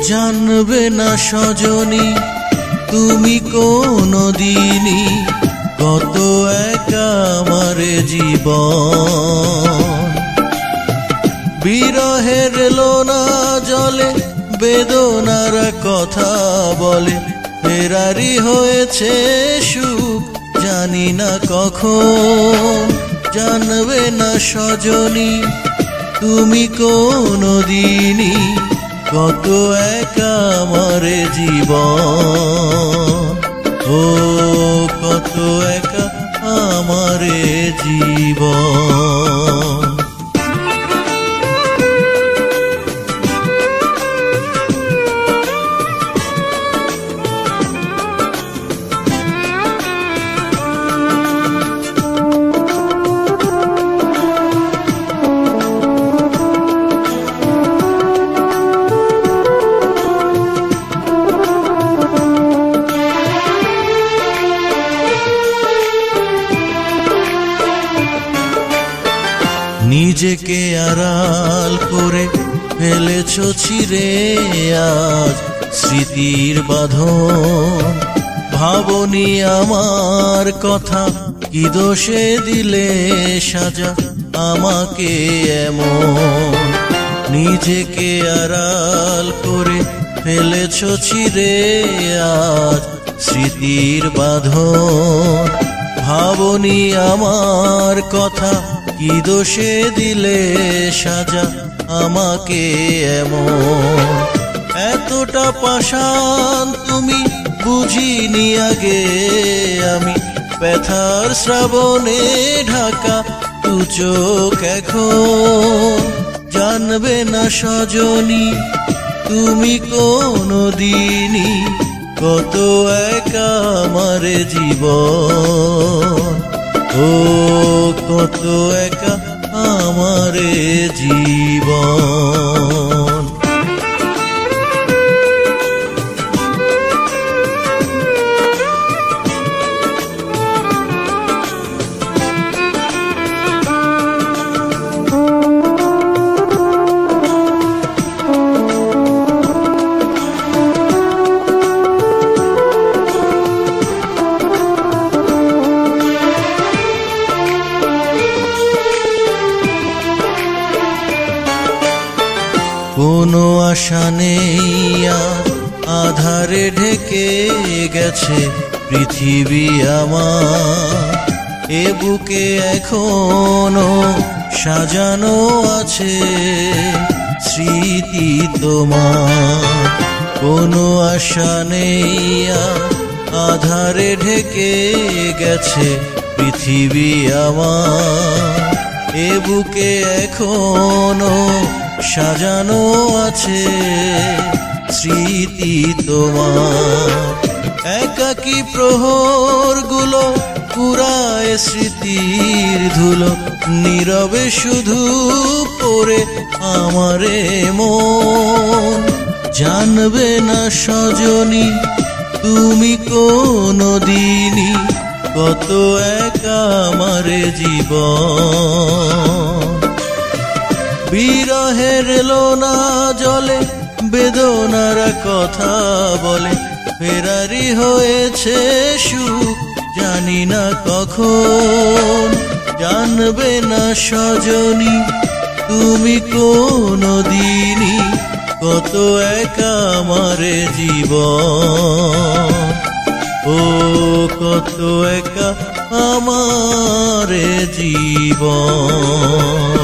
জানবে না সজনী তুমি কোনদিনই কত একা আমার জীবন। বিরহের লোনা জলে বেদনার কথা বলে, ফেরারি হয়েছে সুখ জানি না কখন। জানবে না সজনী তুমি কোনদিনই কত একা আমার জীবন। ও কত একা আমার জীবন। নিজেকে আড়াল করে ফেলেছ ছিঁড়ে আজ স্মৃতির বাঁধন। ভাবনি আমার কথা কি দোষে দিলে সাজা আমাকে এমন। নিজেকে আড়াল করে ফেলেছ ছিঁড়ে আজ স্মৃতির বাঁধন। ভাবনি আমার কথা কি দোষে দিলে সাজা আমাকে এমন। এতটা পাষাণ তুমি বুঝিনি আগে আমি, ব্যথার শ্রাবণে ঢাকা দু চোখ এখন। জানবে না সজনী তুমি কোনদিনই কত একা আমার জীবন। ও কত একা আমার জীবন। কোনো আশা নেই আর আধারে ঢেকে গেছে পৃথিবী আমার। এ বুকে এখনো সাজানো আছে স্মৃতি তোমার। কোনো আশা নেই আর আধারে ঢেকে গেছে পৃথিবী আমার। এ বুকে এখনো সাজানো আছে স্মৃতি তোমার। একাকী প্রহর গুলো কুড়ায় স্মৃতির ধুলো, নীরবে শুধু পড়ে আমারে মন। জানবে না সজনী তুমি কোনদিনই কত একা আমার জীবন। বিরহের লোনা জলে বেদনার কথা বলে, ফেরারি হয়েছে সুখ জানি না কখন। জানবে না সজনী তুমি কোনদিনই কত একা আমার জীবন। ও কত একা আমার জীবন।